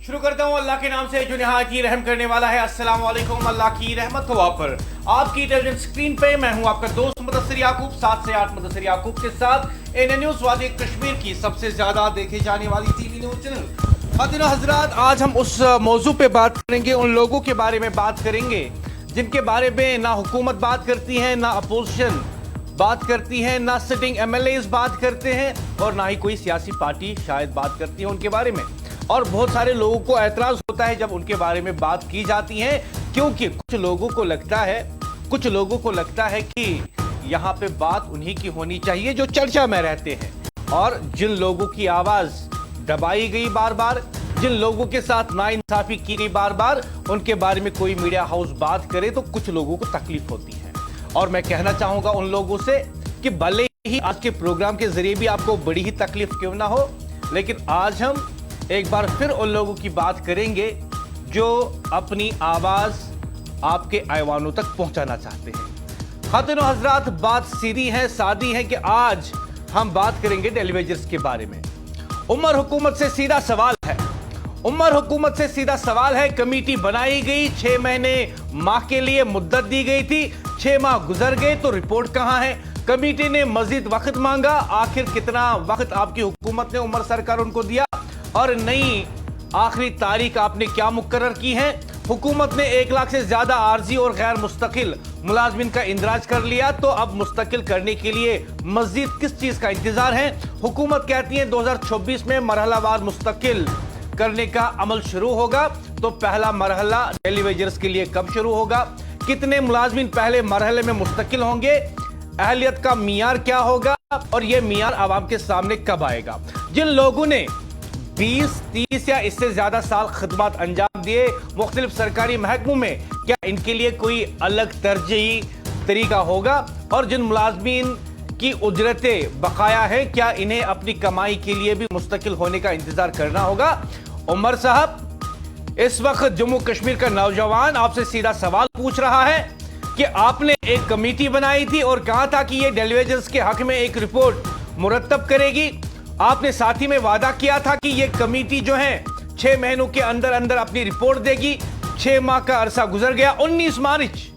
शुरू करता हूँ अल्लाह के नाम से जो निहायत ही रहम करने वाला है। अस्सलाम वालेकुम। अल्लाह की रहमत हो आप पर। आपकी टेलीविजन स्क्रीन पे मैं हूँ आपका दोस्त मुदस्सिर याकूब, 7 से 8 मुदस्सिर याकूब के साथ एन न्यूज़ वादी कश्मीर की सबसे ज्यादा देखे जाने वाली टीवी न्यूज़ चैनल। खातिन और हजरात, आज हम उस मौजू पे बात करेंगे, उन लोगों के बारे में बात करेंगे जिनके बारे में ना हुकूमत बात करती है, ना अपोजिशन बात करती है, ना सिटिंग एमएलएज बात करते हैं और ना ही कोई सियासी पार्टी शायद बात करती है उनके बारे में। और बहुत सारे लोगों को एतराज होता है जब उनके बारे में बात की जाती है, क्योंकि कुछ लोगों को लगता है कि यहाँ पे बात उन्हीं की होनी चाहिए जो चर्चा में रहते हैं। और जिन लोगों की आवाज दबाई गई बार बार, जिन लोगों के साथ नाइंसाफी की गई बार बार, उनके बारे में कोई मीडिया हाउस बात करे तो कुछ लोगों को तकलीफ होती है। और मैं कहना चाहूंगा उन लोगों से कि भले ही आज के प्रोग्राम के जरिए भी आपको बड़ी ही तकलीफ क्यों ना हो, लेकिन आज हम एक बार फिर उन लोगों की बात करेंगे जो अपनी आवाज आपके ऐवानों तक पहुंचाना चाहते हैं। खातिन और हजरात, बात सीधी है, सादी है कि आज हम बात करेंगे टेलीविजन के बारे में। उमर हुकूमत से सीधा सवाल है। कमेटी बनाई गई, 6 महीने माह के लिए मुद्दत दी गई थी, 6 माह गुजर गए तो रिपोर्ट कहां है? कमेटी ने मजीद वक्त मांगा, आखिर कितना वक्त आपकी हुकूमत ने, उमर सरकार उनको दिया? और नई आखिरी तारीख आपने क्या मुकर्रर की है? हुकूमत ने 1 लाख से ज्यादा आर्जी और गैर मुस्तकिल मुलाजमिन का इंदराज कर लिया, तो अब मुस्तकिल करने के लिए मजीद किस चीज का इंतजार है? हुकूमत कहती है 2026 में मरहलावार मुस्तकिल करने का अमल शुरू होगा। तो पहला मरहला टेलीविजन के लिए कब शुरू होगा? कितने मुलाजमिन पहले मरहले में मुस्तकिल होंगे? अहलियत का मियार क्या होगा? और यह मियार आवाम के सामने कब आएगा? जिन लोगों ने 20, 30 या इससे ज्यादा साल खिदमत अंजाम दिए मुख्तलिफ सरकारी महकमों में, क्या इनके लिए कोई अलग तरजीही तरीका होगा? और जिन मुलाजमीन की उजरतें बकाया है, क्या इन्हें अपनी कमाई के लिए भी मुस्तकिल होने का इंतजार करना होगा? उमर साहब, इस वक्त जम्मू कश्मीर का नौजवान आपसे सीधा सवाल पूछ रहा है कि आपने एक कमेटी बनाई थी और कहा था कि यह टेलीविजन के हक में एक रिपोर्ट मुरतब करेगी। आपने साथ ही में वादा किया था कि यह कमेटी जो है 6 महीनों के अंदर अंदर अपनी रिपोर्ट देगी। 6 माह का अरसा गुजर गया। 19 मार्च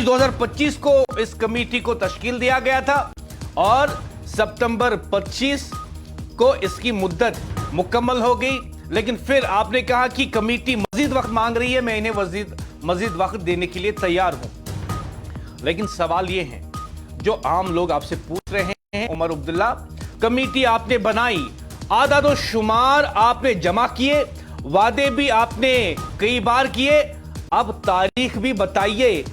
2025 को इस कमेटी को तश्कील दिया गया था और सितंबर 25 को इसकी मुद्दत मुकम्मल हो गई। लेकिन फिर आपने कहा कि कमेटी मजीद वक्त मांग रही है, मैं इन्हें मजीद वक्त देने के लिए तैयार हूं। लेकिन सवाल यह है जो आम लोग आपसे पूछ रहे हैं, उमर अब्दुल्ला, कमेटी आपने बनाई, आदाद और शुमार आपने जमा किए, वादे भी आपने कई बार किए, अब तारीख भी बताइए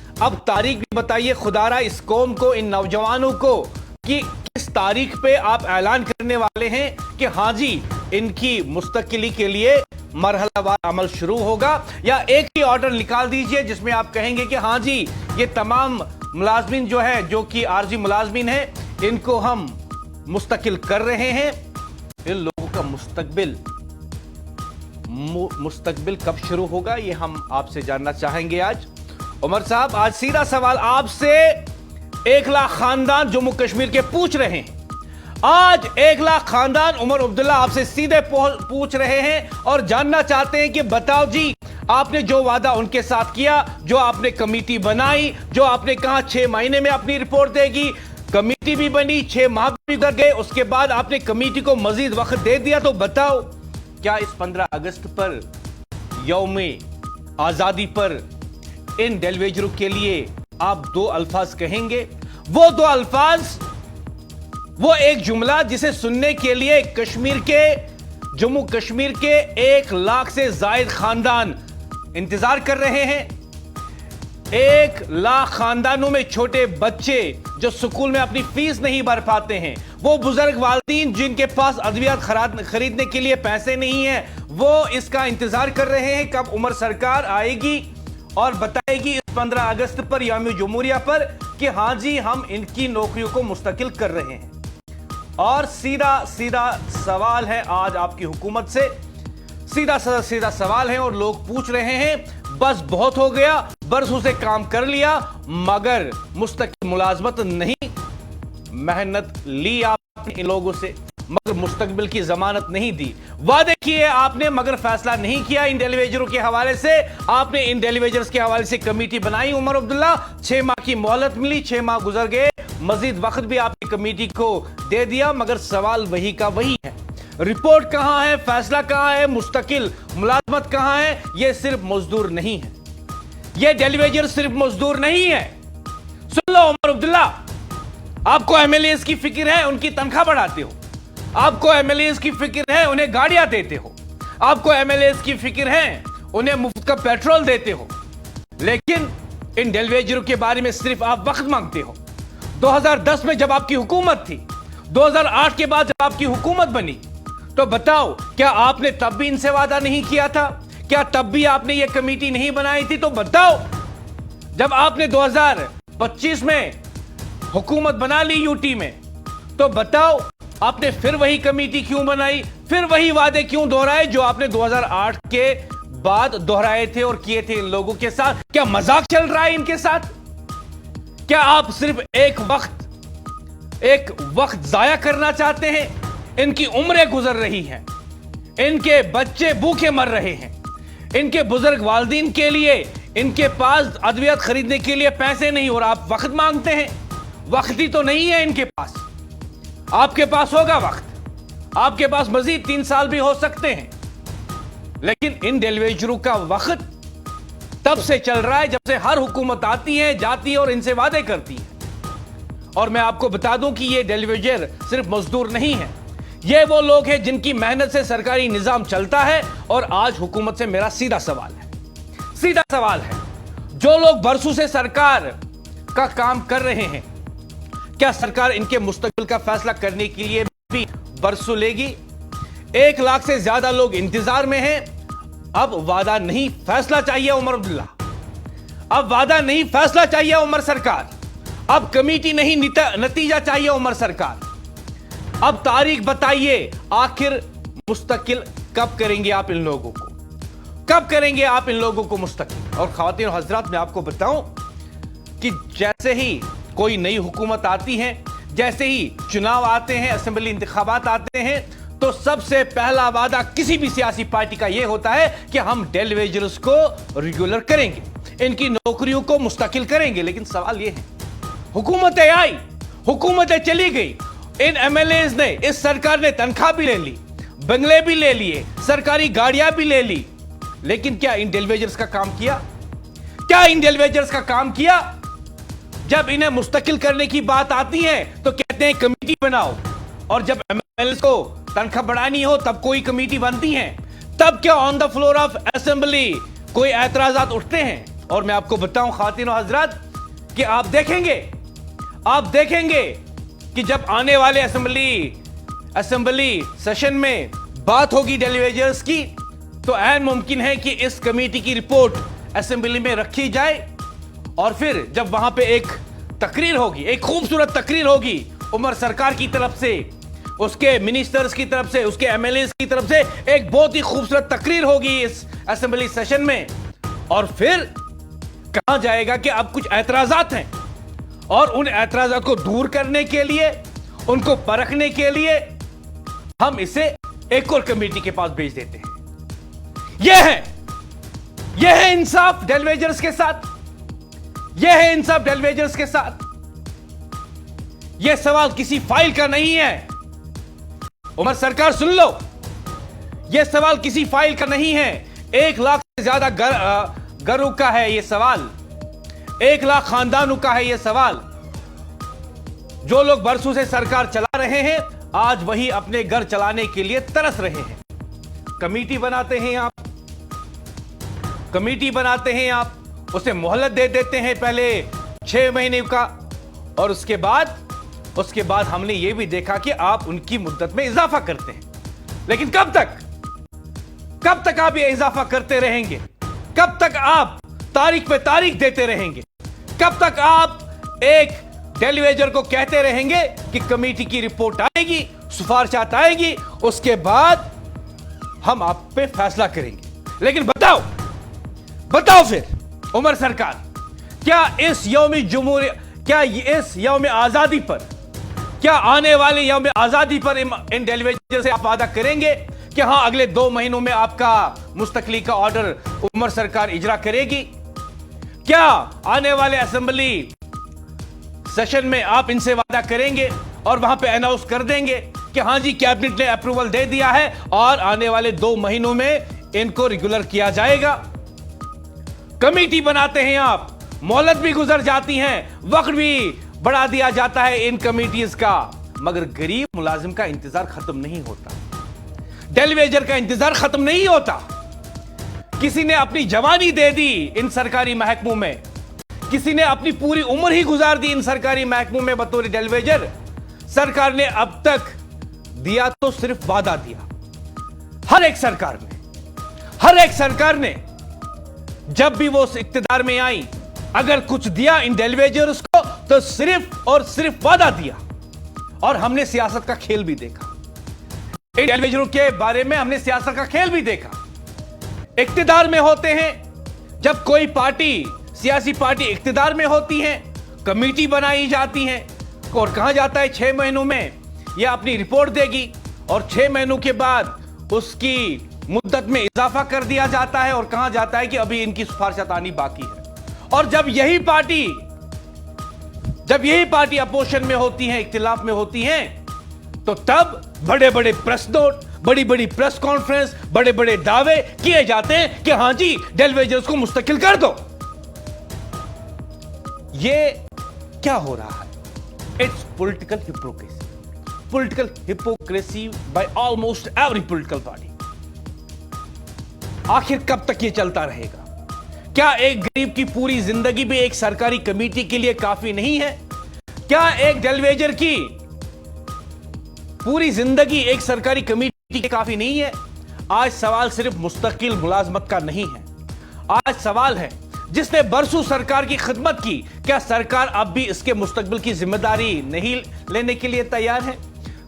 खुदारा इस कौम को, इन नौजवानों को, कि किस तारीख पे आप ऐलान करने वाले हैं कि हाँ जी इनकी मुस्तकिली के लिए मरहलावार अमल शुरू होगा? या एक ही ऑर्डर निकाल दीजिए जिसमें आप कहेंगे कि हाँ जी ये तमाम मुलाजमीन जो है, जो कि आर्जी मुलाजमीन है, इनको हम मुस्तकिल कर रहे हैं। इन लोगों का मुस्तकबिल कब शुरू होगा, ये हम आपसे जानना चाहेंगे आज। उमर साहब, आज सीधा सवाल आपसे 1 लाख खानदान जम्मू कश्मीर के पूछ रहे हैं। आज 1 लाख खानदान उमर अब्दुल्ला आपसे सीधे पूछ रहे हैं और जानना चाहते हैं कि बताओ जी, आपने जो वादा उनके साथ किया, जो आपने कमेटी बनाई, जो आपने कहा 6 महीने में अपनी रिपोर्ट देगी, कमेटी भी बनी, 6 माह भी गुजर गए, उसके बाद आपने कमेटी को मजीद वक्त दे दिया, तो बताओ क्या इस 15 अगस्त पर, यौम आजादी पर, इन टेलीविजनों के लिए आप 2 अल्फाज कहेंगे? वो 2 अल्फाज, वो एक जुमला जिसे सुनने के लिए जम्मू कश्मीर के 1 लाख से जायद खानदान इंतजार कर रहे हैं। 1 लाख खानदानों में छोटे बच्चे जो स्कूल में अपनी फीस नहीं भर पाते हैं, वो बुजुर्ग वालिदीन जिनके पास अद्वियात खरीदने के लिए पैसे नहीं है, वो इसका इंतजार कर रहे हैं कब उमर सरकार आएगी और बताएगी इस 15 अगस्त पर, यौम जमहूरिया पर, कि हाँ जी हम इनकी नौकरियों को मुस्तकिल कर रहे हैं। और सीधा सवाल है आज आपकी हुकूमत से, सीधा सवाल है और लोग पूछ रहे हैं, बस बहुत हो गया, बरसों से काम कर लिया मगर मुस्तकिल मुलाजमत नहीं, मेहनत ली आपने इन लोगों से, मगर मुस्तकबिल की जमानत नहीं दी। वादे किए आपने मगर फैसला नहीं किया इन डेलीवेजरों के हवाले से। आपने इन डेलीवेजर्स के हवाले से कमेटी बनाई उमर अब्दुल्ला, 6 माह की मोहलत मिली, 6 माह गुजर गए, मजीद वक्त भी आपने कमेटी को दे दिया, मगर सवाल वही का वही है। रिपोर्ट कहां है, फैसला कहां है, मुस्तकिल मुलाजमत कहां है? यह सिर्फ मजदूर नहीं है, यह डेलीवेजर सिर्फ मजदूर नहीं है। सुन लो उमर अब्दुल्ला, आपको एमएलएस की फिक्र है, उनकी तनख्वाह बढ़ाते हो। आपको एमएलएस की फिक्र है, उन्हें गाड़ियां देते हो। आपको एमएलएस की फिक्र है, उन्हें मुफ्त का पेट्रोल देते हो। लेकिन इन डेलीवेजरों के बारे में सिर्फ आप वक्त मांगते हो। 2010 में जब आपकी हुकूमत थी, 2008 के बाद जब आपकी हुकूमत बनी, तो बताओ क्या आपने तब भी इनसे वादा नहीं किया था? क्या तब भी आपने यह कमेटी नहीं बनाई थी? तो बताओ, जब आपने 2025 में हुकूमत बना ली यूटी में, तो बताओ आपने फिर वही कमेटी क्यों बनाई? फिर वही वादे क्यों दोहराए जो आपने 2008 के बाद दोहराए थे और किए थे इन लोगों के साथ? क्या मजाक चल रहा है इनके साथ? क्या आप सिर्फ एक वक्त जाया करना चाहते हैं? इनकी उम्रें गुजर रही हैं, इनके बच्चे भूखे मर रहे हैं, इनके बुजुर्ग वालिदीन के लिए इनके पास अद्वियत खरीदने के लिए पैसे नहीं, और आप वक्त मांगते हैं। वक्त ही तो नहीं है इनके पास। आपके पास होगा वक्त, आपके पास मजीद 3 साल भी हो सकते हैं, लेकिन इन डेलीवेजरों का वक्त तब से चल रहा है जब से हर हुकूमत आती है, जाती है और इनसे वादे करती है। और मैं आपको बता दूं कि ये डेलीवेजर सिर्फ मजदूर नहीं है, ये वो लोग हैं जिनकी मेहनत से सरकारी निजाम चलता है। और आज हुकूमत से मेरा सीधा सवाल है, जो लोग बरसों से सरकार का काम कर रहे हैं, क्या सरकार इनके मुस्तकबिल का फैसला करने के लिए भी बरसों लेगी? 1 लाख से ज्यादा लोग इंतजार में हैं। अब वादा नहीं, फैसला चाहिए उमर अब्दुल्ला। अब वादा नहीं, फैसला चाहिए उमर सरकार। अब कमेटी नहीं, नतीजा चाहिए उमर सरकार। अब तारीख बताइए, आखिर मुस्तकिल कब करेंगे आप इन लोगों को? कब करेंगे आप इन लोगों को मुस्तकिल? और ख्वातीन और हजरात, मैं आपको बताऊं कि जैसे ही कोई नई हुकूमत आती है, जैसे ही चुनाव आते हैं, असेंबली इंतखाबात आते हैं, तो सबसे पहला वादा किसी भी सियासी पार्टी का यह होता है कि हम डेलीवेजर्स को रेगुलर करेंगे, इनकी नौकरियों को मुस्तकिल करेंगे। लेकिन सवाल यह है, हुकूमतें आई, हुकूमतें चली गई, इन एमएलएज ने, इस सरकार ने तनख्वाह भी ले ली, बंगले भी ले लिए, सरकारी गाड़ियां भी ले ली, लेकिन क्या इन डेलीवेजर्स का काम किया? क्या इन डेलीवेजर्स का काम किया? जब इन्हें मुस्तकिल करने की बात आती है तो कहते हैं कमेटी बनाओ, और जब एमएलएज को तनख्वाह बढ़ानी हो तब कोई कमेटी बनती है। तब क्या on the floor of assembly कोई एतराजात उठते हैं? और मैं आपको बताऊं ख्वातीन और हजरात कि आप देखेंगे कि जब आने वाले असेंबली सेशन में बात होगी डेलीवेजर्स की, तो ऐन मुमकिन है कि इस कमेटी की रिपोर्ट असेंबली में रखी जाए, और फिर जब वहां पे एक तकरीर होगी, एक खूबसूरत तकरीर होगी उमर सरकार की तरफ से, उसके मिनिस्टर्स की तरफ से, उसके एमएलएस की तरफ से, एक बहुत ही खूबसूरत तकरीर होगी इस असेंबली सेशन में। और फिर कहा जाएगा कि अब कुछ एतराजात हैं, और उन एतराजात को दूर करने के लिए, उनको परखने के लिए हम इसे एक और कमेटी के पास भेज देते हैं। यह है इंसाफ डेलीवेजर्स के साथ। यह है इंसाफ डेलीवेजर्स के साथ। यह सवाल किसी फाइल का नहीं है। उमर सरकार सुन लो, यह सवाल किसी फाइल का नहीं है। 1 लाख से ज्यादा घरों का है यह सवाल, 1 लाख खानदानों का है यह सवाल। जो लोग बरसों से सरकार चला रहे हैं, आज वही अपने घर चलाने के लिए तरस रहे हैं। कमेटी बनाते हैं आप, उसे मोहलत दे देते हैं पहले 6 महीने का, और उसके बाद हमने यह भी देखा कि आप उनकी मुद्दत में इजाफा करते हैं। लेकिन कब तक आप ये इजाफा करते रहेंगे? कब तक आप तारीख पे तारीख देते रहेंगे? कब तक आप एक डेलीवेजर को कहते रहेंगे कि कमेटी की रिपोर्ट आएगी, सिफारिशात आएगी, उसके बाद हम आप पे फैसला करेंगे? लेकिन बताओ फिर उमर सरकार, क्या इस यौम आजादी पर क्या आने वाले यौम आजादी पर इन डेलीवेजर से आप वादा करेंगे कि हां अगले 2 महीनों में आपका मुस्तकली का ऑर्डर उमर सरकार इजरा करेगी? क्या आने वाले असेंबली सेशन में आप इनसे वादा करेंगे और वहां पे अनाउंस कर देंगे कि हां जी कैबिनेट ने अप्रूवल दे दिया है और आने वाले 2 महीनों में इनको रेगुलर किया जाएगा? कमेटी बनाते हैं आप, मोहलत भी गुजर जाती हैं, वक्त भी बढ़ा दिया जाता है इन कमेटीज का, मगर गरीब मुलाजिम का इंतजार खत्म नहीं होता, डेलीवेजर का इंतजार खत्म नहीं होता। किसी ने अपनी जवानी दे दी इन सरकारी महकमों में, किसी ने अपनी पूरी उम्र ही गुजार दी इन सरकारी महकमों में बतौर डेलीवेजर। सरकार ने अब तक दिया तो सिर्फ वादा दिया। हर एक सरकार ने जब भी वो इख्तिदार में आई, अगर कुछ दिया इन डेलीवेजर्स को तो सिर्फ और सिर्फ वादा दिया। और हमने सियासत का खेल भी देखा, इन डेलीवेजरों के बारे में हमने सियासत का खेल भी देखा। इख्तिदार में होते हैं, जब कोई पार्टी, सियासी पार्टी इख्तिदार में होती है, कमेटी बनाई जाती है और कहा जाता है 6 महीनों में यह अपनी रिपोर्ट देगी और 6 महीनों के बाद उसकी मुद्दत में इजाफा कर दिया जाता है और कहा जाता है कि अभी इनकी सिफारिशात आनी बाकी है। और जब यही पार्टी अपोजिशन में होती है, इख्तिलाफ में होती है, तो तब बड़े बड़े प्रेस नोट, बड़ी बड़ी प्रेस कॉन्फ्रेंस, बड़े बड़े दावे किए जाते हैं कि हां जी डेलीवेजर्स को मुस्तकिल कर दो। ये क्या हो रहा है? It's political hypocrisy by almost every political party. आखिर कब तक ये चलता रहेगा? क्या एक गरीब की पूरी जिंदगी भी एक सरकारी कमेटी के लिए काफी नहीं है? क्या एक डेलीवेजर की पूरी जिंदगी एक सरकारी कमेटी के लिए काफी नहीं है? आज सवाल सिर्फ मुस्तकिल मुलाजमत का नहीं है, आज सवाल है जिसने बरसों सरकार की खिदमत की, क्या सरकार अब भी इसके मुस्तकबिल की जिम्मेदारी नहीं लेने के लिए तैयार है?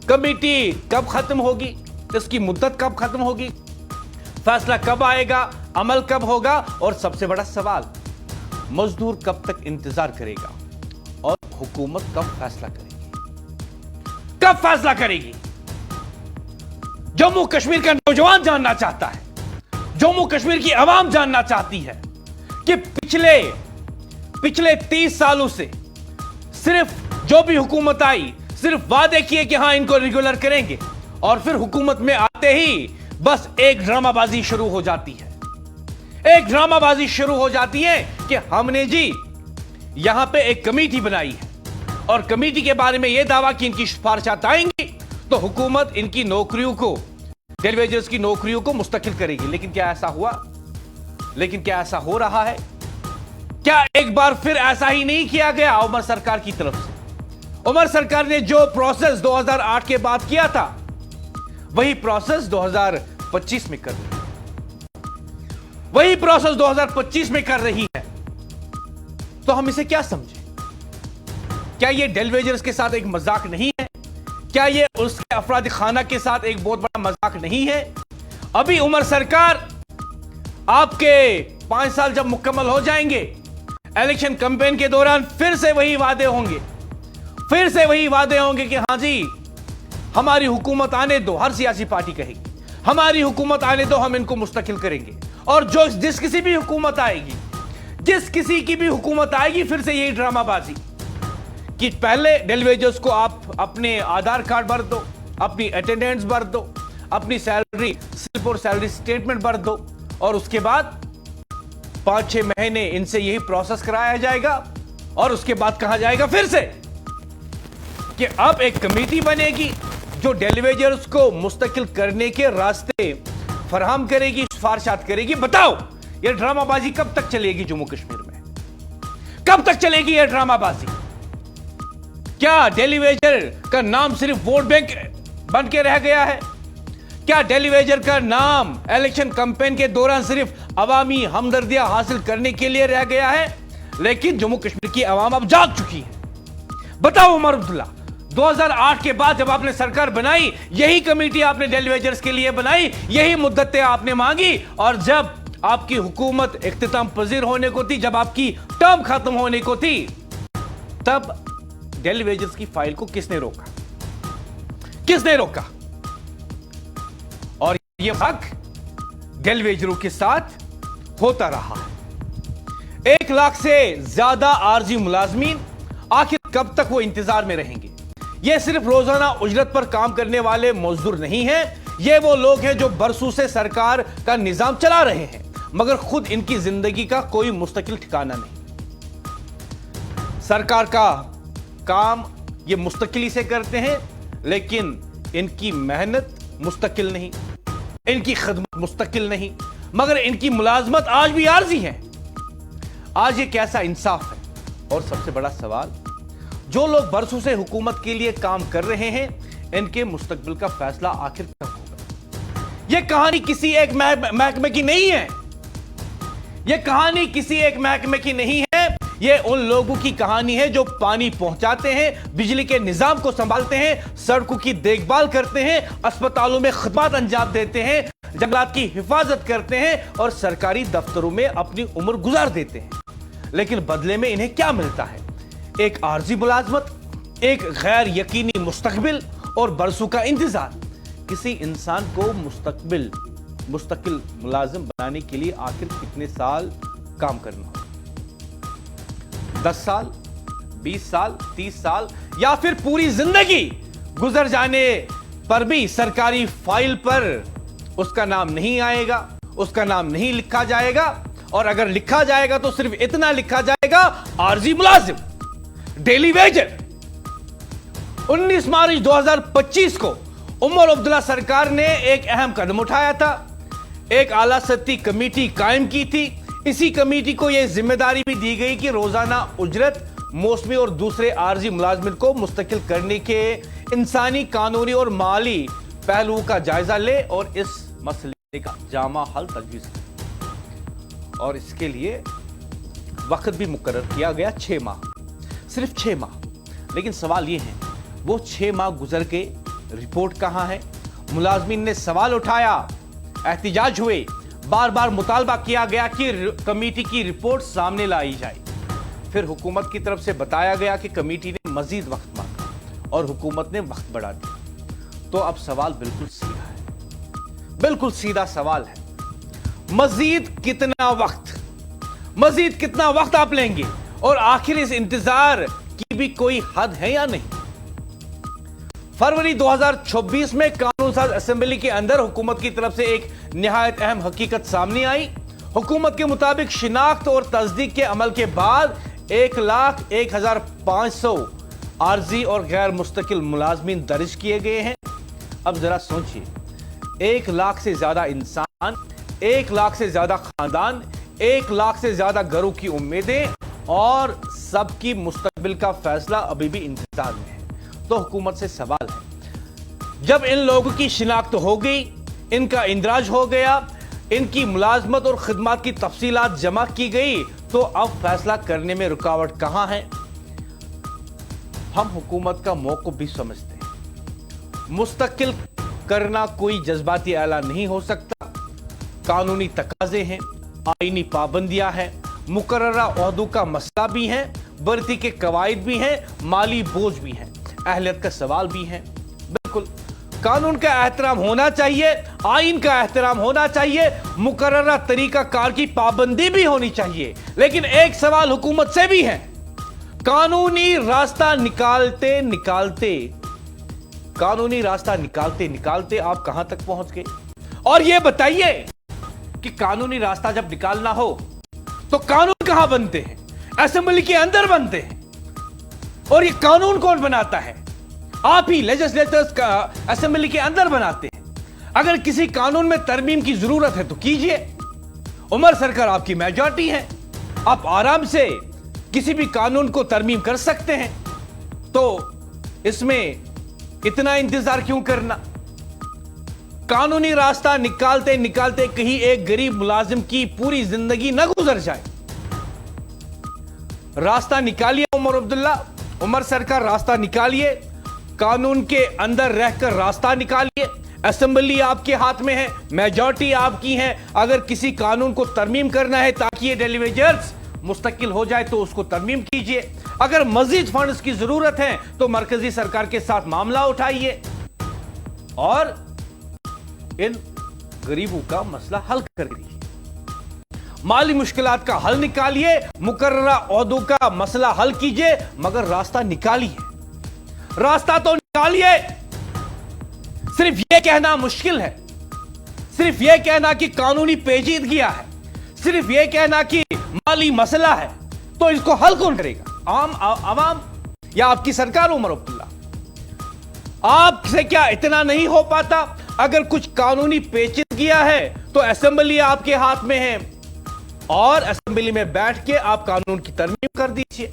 कमेटी कब खत्म होगी? इसकी मुद्दत कब खत्म होगी? फैसला कब आएगा? अमल कब होगा? और सबसे बड़ा सवाल, मजदूर कब तक इंतजार करेगा और हुकूमत कब फैसला करेगी? कब फैसला करेगी? जम्मू कश्मीर का नौजवान जानना चाहता है, जम्मू कश्मीर की आवाम जानना चाहती है कि पिछले 30 सालों से सिर्फ जो भी हुकूमत आई, सिर्फ वादे किए कि हां इनको रेगुलर करेंगे, और फिर हुकूमत में आते ही बस एक ड्रामाबाजी शुरू हो जाती है। एक ड्रामाबाजी शुरू हो जाती है कि हमने जी यहां पे एक कमेटी बनाई है और कमेटी के बारे में यह दावा कि इनकी सिफारिशात आएंगी तो हुकूमत इनकी नौकरियों को, डेलीवेजर्स की नौकरियों को मुस्तकिल करेगी। लेकिन क्या ऐसा हुआ? लेकिन क्या ऐसा हो रहा है? क्या एक बार फिर ऐसा ही नहीं किया गया उमर सरकार की तरफ से? उमर सरकार ने जो प्रोसेस 2008 के बाद किया था, वही प्रोसेस 2025 में कर रही है, वही प्रोसेस 2025 में कर रही है। तो हम इसे क्या समझें? क्या यह डेलीवेजर्स के साथ एक मजाक नहीं है? क्या यह उसके अफराद खाना के साथ एक बहुत बड़ा मजाक नहीं है? अभी उमर सरकार, आपके 5 साल जब मुकम्मल हो जाएंगे, इलेक्शन कैंपेन के दौरान फिर से वही वादे होंगे, फिर से वही वादे होंगे कि हां जी हमारी हुकूमत आने दो। हर सियासी पार्टी कहेगी हमारी हुकूमत आने दो, हम इनको मुस्तकिल करेंगे। और जिस किसी भी हुकूमत आएगी, जिस किसी की भी हुकूमत आएगी, फिर से यही ड्रामाबाजी कि पहले डेलीवेजर्स को आप अपने आधार कार्ड भर दो, अपनी अटेंडेंस भर दो, अपनी सैलरी स्लिप और सैलरी स्टेटमेंट भर दो, और उसके बाद 5-6 महीने इनसे यही प्रोसेस कराया जाएगा और उसके बाद कहा जाएगा फिर से कि अब एक कमेटी बनेगी जो डेलीवेजर्स को मुस्तकिल करने के रास्ते फराहम करेगी, सिफारिशात करेगी। बताओ ये ड्रामाबाजी कब तक चलेगी जम्मू कश्मीर में? कब तक चलेगी ये ड्रामाबाजी? क्या डेलीवेजर का नाम सिर्फ वोट बैंक बन के रह गया है? क्या डेलीवेजर का नाम इलेक्शन कैंपेन के दौरान सिर्फ अवामी हमदर्दियां हासिल करने के लिए रह गया है? लेकिन जम्मू कश्मीर की आवाम अब जाग चुकी है। बताओ उमर अब्दुल्ला, 2008 के बाद जब आपने सरकार बनाई, यही कमेटी आपने डेलीवेजर्स के लिए बनाई, यही मुद्दतें आपने मांगी, और जब आपकी हुकूमत इख्तिताम पजीर होने को थी, जब आपकी टर्म खत्म होने को थी, तब डेलीवेजर्स की फाइल को किसने रोका? किसने रोका? और यह हक डेलीवेजरों के साथ होता रहा है। 1 लाख से ज्यादा आरजी मुलाजमीन, आखिर कब तक वो इंतजार में रहेंगे? ये सिर्फ रोजाना उजरत पर काम करने वाले मजदूर नहीं हैं, ये वो लोग हैं जो बरसों से सरकार का निजाम चला रहे हैं, मगर खुद इनकी जिंदगी का कोई मुस्तकिल ठिकाना नहीं। सरकार का काम ये मुस्तकिली से करते हैं, लेकिन इनकी मेहनत मुस्तकिल नहीं, इनकी खिदमत मुस्तकिल नहीं, मगर इनकी मुलाजमत आज भी आरजी है। आज ये कैसा इंसाफ है? और सबसे बड़ा सवाल, जो लोग बरसों से हुकूमत के लिए काम कर रहे हैं, इनके मुस्तकबिल का फैसला आखिर कब होगा? यह कहानी किसी एक महकमे की नहीं है, यह कहानी किसी एक महकमे की नहीं है, यह उन लोगों की कहानी है जो पानी पहुंचाते हैं, बिजली के निजाम को संभालते हैं, सड़कों की देखभाल करते हैं, अस्पतालों में खिदमत अंजाम देते हैं, जंगलात की हिफाजत करते हैं और सरकारी दफ्तरों में अपनी उम्र गुजार देते हैं। लेकिन बदले में इन्हें क्या मिलता है? एक आरजी मुलाजमत, एक गैर यकीनी मुस्तकबिल और बरसों का इंतजार। किसी इंसान को मुस्तकिल मुलाजिम बनाने के लिए आखिर कितने साल काम करना हो? 10 साल, 20 साल, 30 साल या फिर पूरी जिंदगी गुजर जाने पर भी सरकारी फाइल पर उसका नाम नहीं आएगा, उसका नाम नहीं लिखा जाएगा, और अगर लिखा जाएगा तो सिर्फ इतना लिखा जाएगा, आरजी मुलाजिम, डेली वेजर। 19 मार्च 2025 को उमर अब्दुल्ला सरकार ने एक अहम कदम उठाया था, एक आला सत्ती कमेटी कायम की थी। इसी कमेटी को यह जिम्मेदारी भी दी गई कि रोजाना उजरत, मौसमी और दूसरे आरजी मुलाजमिन को मुस्तकिल करने के इंसानी, कानूनी और माली पहलुओं का जायजा ले और इस मसले का जामा हल तजवीज करे। और इसके लिए वक्त भी मुकर्रर किया गया, 6 माह, सिर्फ 6 माह। लेकिन सवाल यह है, वो 6 माह गुजर के रिपोर्ट कहां है? मुलाजमीन ने सवाल उठाया, एहतिजाज हुए, बार बार मुतालबा किया गया कि कमेटी की रिपोर्ट सामने लाई जाए। फिर हुकूमत की तरफ से बताया गया कि कमेटी ने मजीद वक्त मांगा और हुकूमत ने वक्त बढ़ा दिया। तो अब सवाल बिल्कुल सीधा है, बिल्कुल सीधा सवाल है, मजीद कितना वक्त, मजीद कितना वक्त आप लेंगे? और आखिर इस इंतजार की भी कोई हद है या नहीं? फरवरी 2026 में कानून साज असेंबली के अंदर हुकूमत की तरफ से एक निहायत अहम हकीकत सामने आई। हुकूमत के मुताबिक शिनाख्त और तस्दीक के अमल के बाद 1,01,500 आरजी और गैर मुस्तकिल मुलाजमीन दर्ज किए गए हैं। अब जरा सोचिए, 1 लाख से ज्यादा इंसान, 1 लाख से ज्यादा खानदान, 1 लाख से ज्यादा घरों की उम्मीदें और सबकी मुस्तकबिल का फैसला अभी भी इंतजार में है। तो हुकूमत से सवाल है, जब इन लोगों की शिनाख्त हो गई, इनका इंदराज हो गया, इनकी मुलाजमत और खिदमत की तफसीलात जमा की गई, तो अब फैसला करने में रुकावट कहां है? हम हुकूमत का मौक़िफ़ भी समझते हैं। मुस्तकिल करना कोई जज्बाती ऐलान नहीं हो सकता। कानूनी तकाजे हैं, आईनी पाबंदियां हैं, मुकर्ररा ओहदों का मसला भी है, भर्ती के कवायद भी हैं, माली बोझ भी है, अहलियत का सवाल भी है। बिल्कुल कानून का एहतराम होना चाहिए, आइन का एहतराम होना चाहिए, मुकर्ररा तरीका कार की पाबंदी भी होनी चाहिए। लेकिन एक सवाल हुकूमत से भी है, कानूनी रास्ता निकालते निकालते आप कहां तक पहुंच गए? और यह बताइए कि कानूनी रास्ता जब निकालना हो तो कानून कहां बनते हैं? असेंबली के अंदर बनते हैं। और ये कानून कौन बनाता है? आप ही लेजिस्लेटर्स का असेंबली के अंदर बनाते हैं। अगर किसी कानून में तरमीम की जरूरत है तो कीजिए। उमर सरकार आपकी मेजॉरिटी है, आप आराम से किसी भी कानून को तरमीम कर सकते हैं, तो इसमें इतना इंतजार क्यों करना? कानूनी रास्ता निकालते निकालते कहीं एक गरीब मुलाजिम की पूरी जिंदगी न गुजर जाए। रास्ता निकालिए उमर अब्दुल्ला, उमर सरकार, रास्ता निकालिए, कानून के अंदर रहकर रास्ता निकालिए। असेंबली आपके हाथ में है, मेजॉरिटी आपकी है। अगर किसी कानून को तरमीम करना है ताकि ये डेलीवेजर्स मुस्तकिल हो जाए तो उसको तरमीम कीजिए। अगर मजीद फंड्स की जरूरत है तो मरकजी सरकार के साथ मामला उठाइए। और इन गरीबों का मसला हल कर दीजिए, माली मुश्किलात का हल निकालिए, मुकर्ररा ओहदों का मसला हल कीजिए, मगर रास्ता निकालिए, रास्ता तो निकालिए। सिर्फ यह कहना मुश्किल है, सिर्फ यह कहना कि कानूनी पेचीदगियां है, सिर्फ यह कहना कि माली मसला है, तो इसको हल कौन करेगा? आवाम या आपकी सरकार? उमर अब्दुल्ला, आपसे क्या इतना नहीं हो पाता? अगर कुछ कानूनी पेचीदगियां है तो असेंबली आपके हाथ में है, और असेंबली में बैठ के आप कानून की तरमीम कर दीजिए।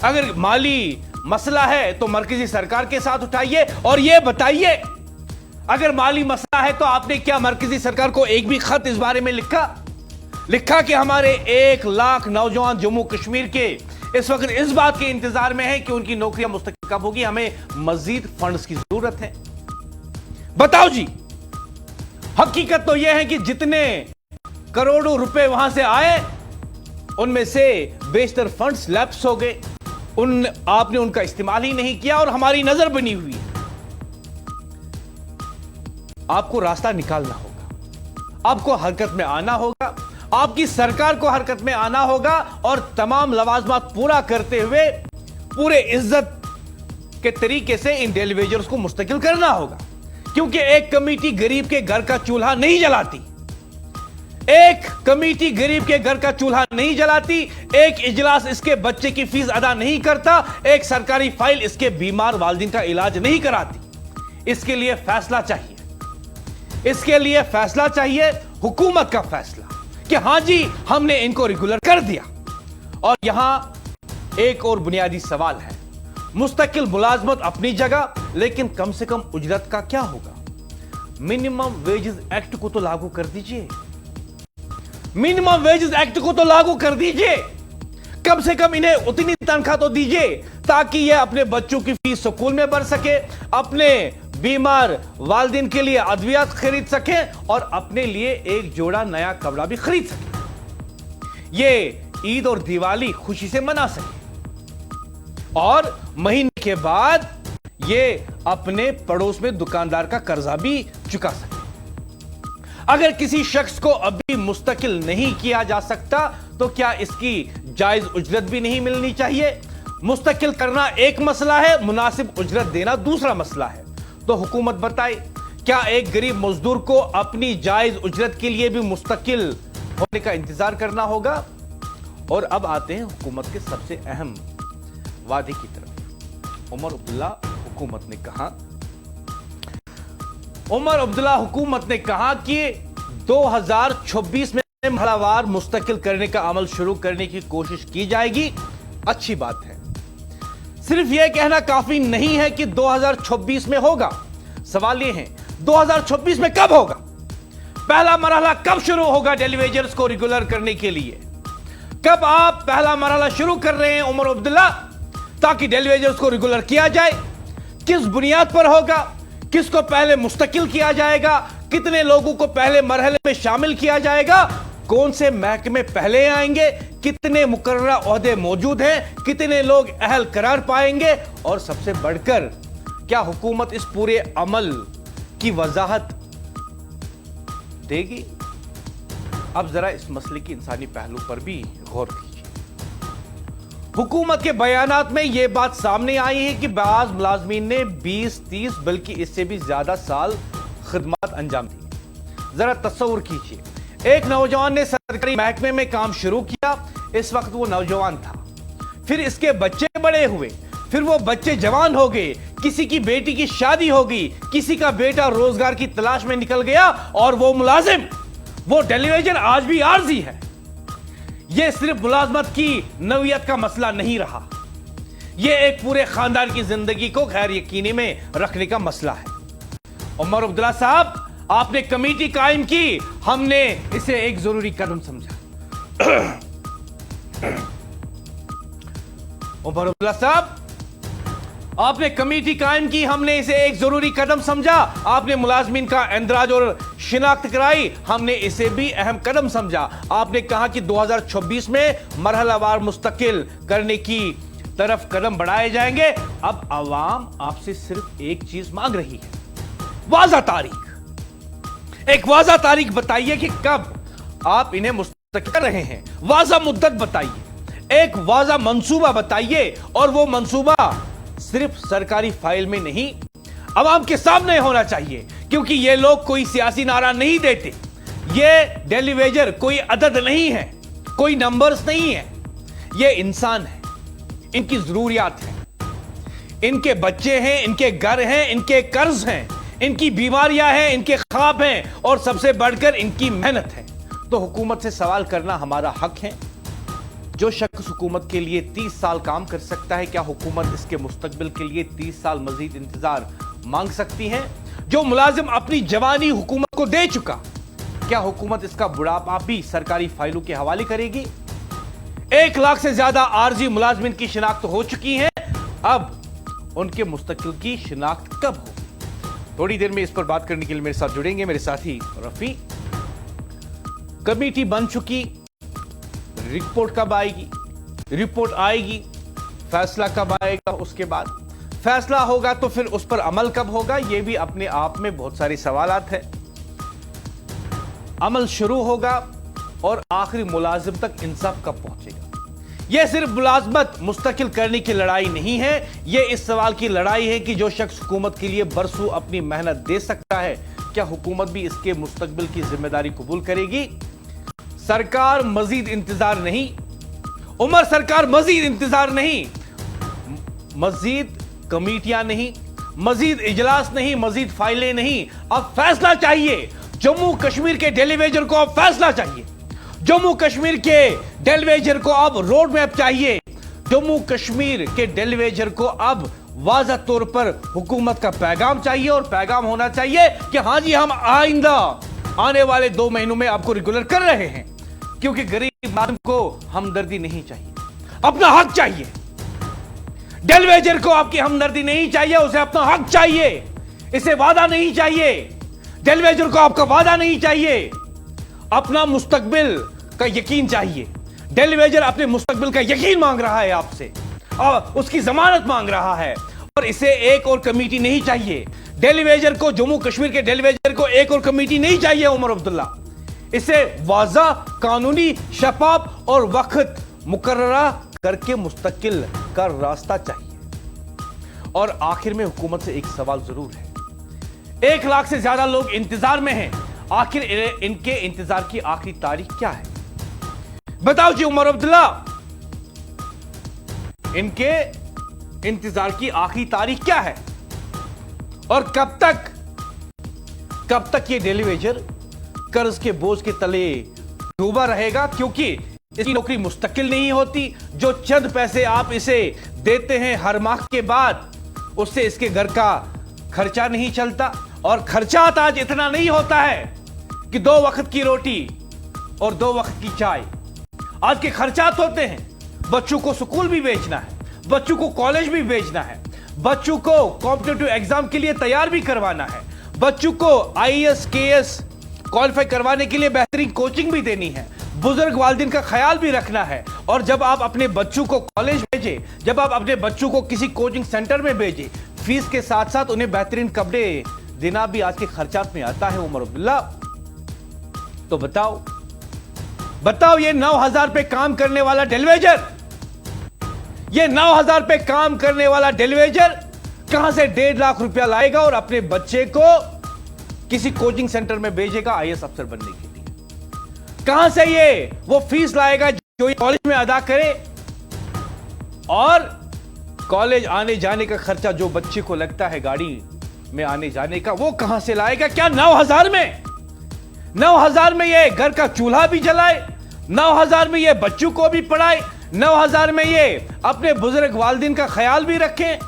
अगर माली मसला है तो मरकजी सरकार के साथ उठाइए और यह बताइए, अगर माली मसला है तो आपने क्या मरकजी सरकार को एक भी खत इस बारे में लिखा कि हमारे 1 लाख नौजवान जम्मू कश्मीर के इस वक्त इस बात के इंतजार में है कि उनकी नौकरियां मुस्तकिल कब होगी, हमें मजीद फंड्स की जरूरत है। बताओ जी। हकीकत तो यह है कि जितने करोड़ों रुपए वहां से आए उनमें से बेशतर फंड्स लैप्स हो गए, आपने उनका इस्तेमाल ही नहीं किया और हमारी नजर बनी हुई है। आपको रास्ता निकालना होगा, आपको हरकत में आना होगा, आपकी सरकार को हरकत में आना होगा और तमाम लवाजमात पूरा करते हुए पूरे इज्जत के तरीके से इन डेलीवेजर्स को मुस्तकिल करना होगा, क्योंकि एक कमेटी गरीब के घर का चूल्हा नहीं जलाती, एक कमेटी गरीब के घर का चूल्हा नहीं जलाती, एक इजलास इसके बच्चे की फीस अदा नहीं करता, एक सरकारी फाइल इसके बीमार वालिदैन का इलाज नहीं कराती। इसके लिए फैसला चाहिए, इसके लिए फैसला चाहिए, हुकूमत का फैसला कि हां जी हमने इनको रेगुलर कर दिया। और यहां एक और बुनियादी सवाल है, मुस्तकिल मुलाजमत अपनी जगह, लेकिन कम से कम उजरत का क्या होगा? मिनिमम वेजेस एक्ट को तो लागू कर दीजिए, मिनिमम वेजेस एक्ट को तो लागू कर दीजिए, कम से कम इन्हें उतनी तनख्वाह तो दीजिए ताकि ये अपने बच्चों की फीस स्कूल में भर सके, अपने बीमार वालिदैन के लिए अद्वियात खरीद सके और अपने लिए एक जोड़ा नया कपड़ा भी खरीद सके, ये ईद और दिवाली खुशी से मना सके और महीने के बाद ये अपने पड़ोस में दुकानदार का कर्जा भी चुका सके। अगर किसी शख्स को अभी मुस्तकिल नहीं किया जा सकता तो क्या इसकी जायज उजरत भी नहीं मिलनी चाहिए? मुस्तकिल करना एक मसला है, मुनासिब उजरत देना दूसरा मसला है। तो हुकूमत बताए, क्या एक गरीब मजदूर को अपनी जायज उजरत के लिए भी मुस्तकिल होने का इंतजार करना होगा? और अब आते हैं हुकूमत के सबसे अहम वादे की तरफ। उमर अब्दुल्ला हुकूमत ने कहा कि 2026 में मरहलावार मुस्तकिल करने का अमल शुरू करने की कोशिश की जाएगी। अच्छी बात है, सिर्फ यह कहना काफी नहीं है कि 2026 में होगा। सवाल यह है 2026 में कब होगा? पहला मरहला कब शुरू होगा डेलीवेजर्स को रेगुलर करने के लिए? कब आप पहला मरहला शुरू कर रहे हैं उमर अब्दुल्ला, ताकि डेलीवेजर्स को रेगुलर किया जाए? किस बुनियाद पर होगा? किसको पहले मुस्तकिल किया जाएगा? कितने लोगों को पहले मरहले में शामिल किया जाएगा? कौन से महकमे पहले आएंगे? कितने मुकर्ररा ओहदे मौजूद हैं? कितने लोग अहल करार पाएंगे? और सबसे बढ़कर क्या हुकूमत इस पूरे अमल की वजाहत देगी? अब जरा इस मसले की इंसानी पहलू पर भी गौर कीजिए। हुकूमत के बयानात में यह बात सामने आई है कि बाज़ मुलाजमीन ने 20-30 बल्कि इससे भी ज्यादा साल खिदमत अंजाम दी। जरा तस्वुर कीजिए, एक नौजवान ने सरकारी महकमे में काम शुरू किया, इस वक्त वो नौजवान था, फिर इसके बच्चे बड़े हुए, फिर वो बच्चे जवान हो गए, किसी की बेटी की शादी हो गई, किसी का बेटा रोजगार की तलाश में निकल गया और वो मुलाजिम, वो डेलीवेजर आज भी आर्जी है। यह सिर्फ मुलाजमत की नौयत का मसला नहीं रहा, यह एक पूरे खानदान की जिंदगी को गैर यकीनी में रखने का मसला है। उमर अब्दुल्ला साहब, आपने कमेटी कायम की, हमने इसे एक जरूरी कदम समझा। उमर अब्दुल्ला साहब, आपने कमेटी कायम की, हमने इसे एक जरूरी कदम समझा। आपने मुलाजमीन का इंदराज और शिनाख्त कराई, हमने इसे भी अहम कदम समझा। आपने कहा कि 2026 में मरहलावार मुस्तकिल करने की तरफ कदम बढ़ाए जाएंगे। अब आवाम आपसे सिर्फ एक चीज मांग रही है, वाज़ा तारीख, एक वाज़ा तारीख बताइए कि कब आप इन्हें मुस्तकिल कर रहे हैं। वाज़ा मुद्दत बताइए, एक वाज़ा मंसूबा बताइए, और वो मंसूबा सिर्फ सरकारी फाइल में नहीं, अवाम के सामने होना चाहिए, क्योंकि ये लोग कोई सियासी नारा नहीं देते। ये डेलीवेजर कोई अदद नहीं है, कोई नंबर्स नहीं है, ये इंसान है, इनकी जरूरियात है, इनके बच्चे हैं, इनके घर हैं, इनके कर्ज हैं, इनकी बीमारियां हैं, इनके ख्वाब हैं, और सबसे बढ़कर इनकी मेहनत है। तो हुकूमत से सवाल करना हमारा हक है। जो शख्स हुकूमत के लिए 30 साल काम कर सकता है, क्या हुकूमत इसके मुस्तकबिल के लिए 30 साल मजीद इंतजार मांग सकती है? जो मुलाजिम अपनी जवानी हुकूमत को दे चुका, क्या हुकूमत इसका बुढ़ापा भी सरकारी फाइलों के हवाले करेगी? 1 लाख से ज्यादा आरजी मुलाजिमिन की शिनाख्त हो चुकी है, अब उनके मुस्तकिल की शिनाख्त कब होगी? थोड़ी देर में इस पर बात करने के लिए मेरे साथ जुड़ेंगे मेरे साथी रफी। कमेटी बन चुकी, रिपोर्ट कब आएगी? रिपोर्ट आएगी, फैसला कब आएगा? उसके बाद फैसला होगा तो फिर उस पर अमल कब होगा? यह भी अपने आप में बहुत सारे सवालात हैं। अमल शुरू होगा और आखिरी मुलाजिम तक इंसाफ कब पहुंचेगा? यह सिर्फ मुलाजमत मुस्तकिल करने की लड़ाई नहीं है, यह इस सवाल की लड़ाई है कि जो शख्स हुकूमत के लिए बरसों अपनी मेहनत दे सकता है, क्या हुकूमत भी इसके मुस्तकबिल की जिम्मेदारी कबूल करेगी? सरकार मजीद इंतजार नहीं, उमर सरकार मजीद इंतजार नहीं, मजीद कमेटियां नहीं, मजीद इजलास नहीं, मजीद फाइलें नहीं, अब फैसला चाहिए। जम्मू कश्मीर के डेलीवेजर को अब फैसला चाहिए। जम्मू कश्मीर के डेलीवेजर को अब रोड मैप चाहिए। जम्मू कश्मीर के डेलीवेजर को अब वाज़ा तौर पर हुकूमत का पैगाम चाहिए, और पैगाम होना चाहिए कि हां जी, हम आइंदा आने वाले 2 महीनों में आपको रेगुलर कर रहे हैं, क्योंकि गरीब आदमी को हमदर्दी नहीं चाहिए, अपना हक चाहिए। डेलीवेजर को आपकी हमदर्दी नहीं चाहिए, उसे अपना हक चाहिए, इसे वादा नहीं चाहिए। डेलीवेजर को आपका वादा नहीं चाहिए, अपना मुस्तकबिल का यकीन चाहिए। डेलीवेजर अपने मुस्तकबिल का यकीन मांग रहा है आपसे, और उसकी जमानत मांग रहा है, और इसे एक और कमेटी नहीं चाहिए। डेलीवेजर को, जम्मू कश्मीर के डेलीवेजर को एक और कमेटी नहीं चाहिए उमर अब्दुल्ला, इसे वाज़ा, कानूनी, शफाफ और वक्त मुकर्ररा करके मुस्तकिल का रास्ता चाहिए। और आखिर में हुकूमत से एक सवाल जरूर है, 1 लाख से ज्यादा लोग इंतजार में हैं, आखिर इनके इंतजार की आखिरी तारीख क्या है? बताओ जी उमर अब्दुल्ला, इनके इंतजार की आखिरी तारीख क्या है? और कब तक ये डेलीवेजर कर्ज के बोझ के तले डूबा रहेगा? क्योंकि इसकी नौकरी मुस्तकिल नहीं होती। जो चंद पैसे आप इसे देते हैं हर माह के बाद, उससे इसके घर का खर्चा नहीं चलता, और खर्चा आज इतना नहीं होता है कि 2 वक्त की रोटी और 2 वक्त की चाय। आज के खर्चात होते हैं, बच्चों को स्कूल भी भेजना है, बच्चों को कॉलेज भी भेजना है, बच्चों को कॉम्पिटिटिव एग्जाम के लिए तैयार भी करवाना है, बच्चों को IAS KS क्वालिफाई करवाने के लिए बेहतरीन कोचिंग भी देनी है, बुजुर्ग वालिदैन का ख्याल भी रखना है। और जब आप अपने बच्चों को कॉलेज भेजें, जब आप अपने बच्चों को किसी कोचिंग सेंटर में भेजें, फीस के साथ साथ उन्हें बेहतरीन कपड़े देना भी आज के खर्चात में आता है उमर अब्दुल्ला। तो बताओ ये 9,000 पे काम करने वाला डेलीवेजर, ये 9,000 पे काम करने वाला डेलीवेजर कहां से 1.5 लाख रुपया लाएगा और अपने बच्चे को किसी कोचिंग सेंटर में भेजेगा IAS अफसर बनने के लिए? कहां से ये वो फीस लाएगा जो कॉलेज में अदा करे, और कॉलेज आने जाने का खर्चा जो बच्चे को लगता है गाड़ी में आने जाने का, वो कहां से लाएगा? क्या 9,000 में ये घर का चूल्हा भी जलाए, 9,000 में ये बच्चों को भी पढ़ाए, 9,000 में ये अपने बुजुर्ग वालिदैन का ख्याल भी रखें?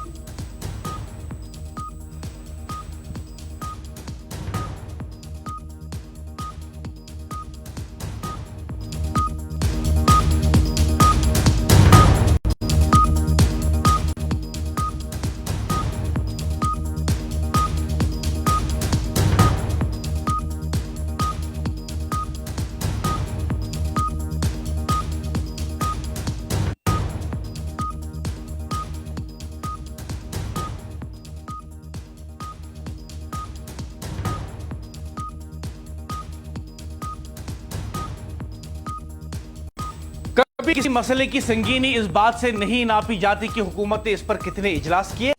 कभी किसी मसले की संगीनी इस बात से नहीं नापी जाती कि हुकूमत ने इस पर कितने इजलास किए।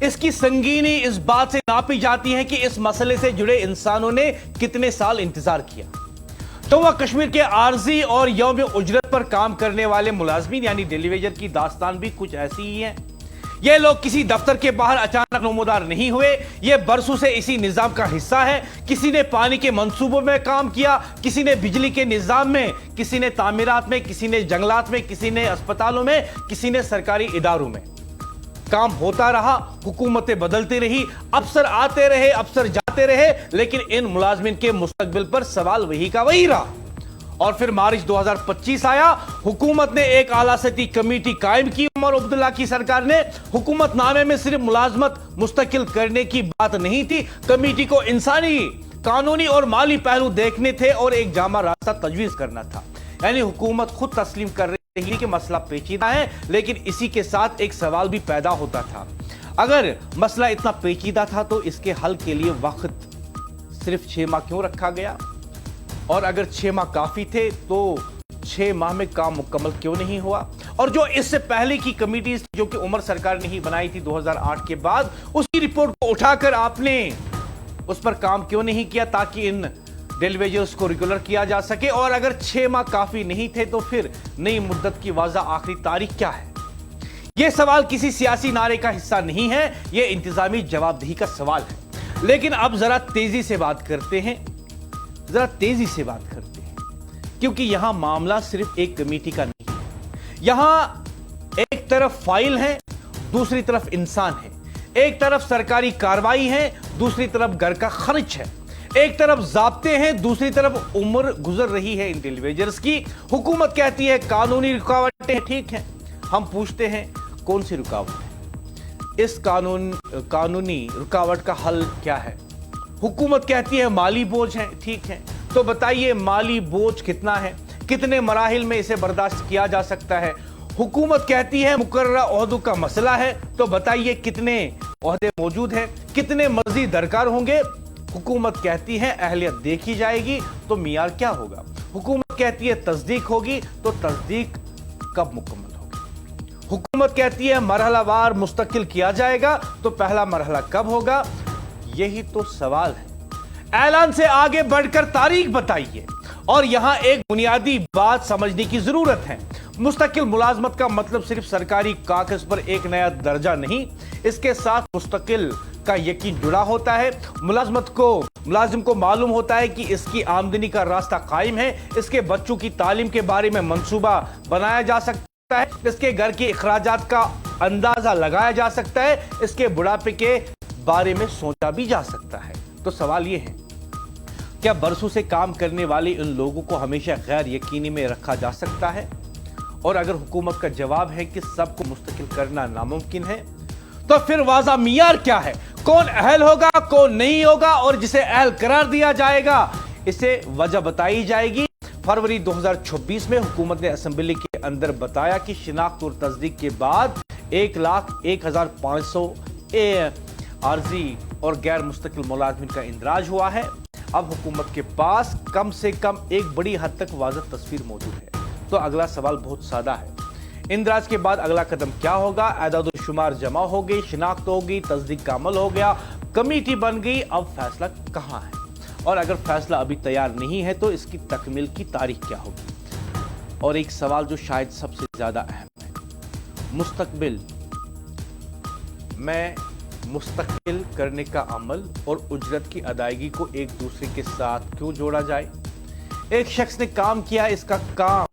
इसकी संगीनी इस बात से नापी जाती है कि इस मसले से जुड़े इंसानों ने कितने साल इंतजार किया। तो वह कश्मीर के आरजी और यौम उजरत पर काम करने वाले मुलाजमीन यानी डेली वेजर की दास्तान भी कुछ ऐसी ही है। ये लोग किसी दफ्तर के बाहर अचानक नमूदार नहीं हुए, ये बरसों से इसी निजाम का हिस्सा है। किसी ने पानी के मंसूबों में काम किया, किसी ने बिजली के निजाम में, किसी ने तामीरात में, किसी ने जंगलात में, किसी ने अस्पतालों में, किसी ने सरकारी इदारों में। काम होता रहा, हुकूमतें बदलती रही, अफसर आते रहे, अफसर जाते रहे, लेकिन इन मुलाजमिन के मुस्तकबिल पर सवाल वही का वही रहा। और फिर मार्च 2025 आया, हुकूमत ने एक आला सती कमेटी कायम की। उमर अब्दुल्ला की सरकार ने हुकूमत नामे में सिर्फ मुलाजमत मुस्तकिल करने की बात नहीं थी, कमेटी को इंसानी, कानूनी और माली पहलू देखने थे और एक जामा रास्ता तजवीज करना था। यानी हुकूमत खुद तस्लीम कर रही कि मसला पेचीदा है, लेकिन इसी के साथ एक सवाल भी पैदा होता था, अगर मसला इतना पेचीदा था तो इसके हल के लिए वक्त सिर्फ 6 माह क्यों रखा गया? और अगर 6 माह काफी थे तो 6 माह में काम मुकम्मल क्यों नहीं हुआ? और जो इससे पहले की कमेटी जो कि उमर सरकार ने ही बनाई थी 2008 के बाद, उसकी रिपोर्ट को उठाकर आपने उस पर काम क्यों नहीं किया ताकि इन डेलीवेजर्स को रेगुलर किया जा सके? और अगर 6 माह काफी नहीं थे तो फिर नई मुद्दत की वाज़ा आखिरी तारीख क्या है? यह सवाल किसी सियासी नारे का हिस्सा नहीं है, यह इंतजामी जवाबदेही का सवाल है। लेकिन अब जरा तेजी से बात करते हैं, क्योंकि यहां मामला सिर्फ एक कमेटी का नहीं है। यहां एक तरफ फाइल है, दूसरी तरफ इंसान है, एक तरफ सरकारी कार्रवाई है, दूसरी तरफ घर का खर्च है, एक तरफ जाब्ते हैं, दूसरी तरफ उम्र गुजर रही है इन डेलीवेजर्स की। हुकूमत कहती है कानूनी रुकावटें ठीक हैं, हम पूछते हैं कौन सी रुकावट है? इस कानूनी रुकावट का हल क्या है? हुकूमत कहती है माली बोझ है, ठीक है, तो बताइए माली बोझ कितना है, कितने मराहिल में इसे बर्दाश्त किया जा सकता है? हुकूमत कहती है मुकर्ररा ओहदों का मसला है, तो बताइए कितने ओहदे मौजूद हैं, कितने मजीद दरकार होंगे? हुकूमत कहती है अहलियत देखी जाएगी, तो मियार क्या होगा? हुकूमत कहती है तस्दीक होगी, तो तस्दीक कब मुकम्मल होगी? हुकूमत कहती है मरहलावार मुस्तकिल किया जाएगा, तो पहला मरहला कब होगा? यही तो सवाल है। ऐलान से आगे बढ़कर तारीख बताइए। और यहां एक बुनियादी बात समझने की जरूरत है, मुस्तकिल मुलाजमत का मतलब सिर्फ सरकारी कागज पर एक नया दर्जा नहीं, इसके साथ मुस्तकिल का यकीन जुड़ा होता है। मुलाजिम को मालूम होता है कि इसकी आमदनी का रास्ता कायम है, इसके बच्चों की तालीम के बारे में मंसूबा बनाया जा सकता है, इसके घर के अखराजात का अंदाजा लगाया जा सकता है, इसके बुढ़ापे के बारे में सोचा भी जा सकता है। तो सवाल यह है, क्या बरसों से काम करने वाले इन लोगों को हमेशा गैर यकीनी में रखा जा सकता है? और अगर हुकूमत का जवाब है कि सबको मुस्तकिल करना नामुमकिन है, तो फिर वाज़ा मियार क्या है? कौन अहल होगा, कौन नहीं होगा, और जिसे अहल करार दिया जाएगा इसे वजह बताई जाएगी। फरवरी 2026 में हुकूमत ने असेंबली के अंदर बताया कि शिनाख्त और तस्दीक के बाद 1,01,500 आरजी और गैर मुस्तकिल मुलाजमिन का इंदराज हुआ है। अब हुकूमत के पास कम से कम एक बड़ी हद तक वाज़ह तस्वीर मौजूद है। तो अगला सवाल बहुत सादा है, इंदराज के बाद अगला कदम क्या होगा? आदाद शुमार जमा हो गई, शिनाख्त हो गई, तस्दीक का अमल हो गया, कमेटी बन गई, अब फैसला कहां है? और अगर फैसला अभी तैयार नहीं है तो इसकी तकमील की तारीख क्या होगी? और एक सवाल जो शायद सबसे ज्यादा अहम है, मुस्तकबिल में मुस्तकिल करने का अमल और उजरत की अदायगी को एक दूसरे के साथ क्यों जोड़ा जाए? एक शख्स ने काम किया, इसका काम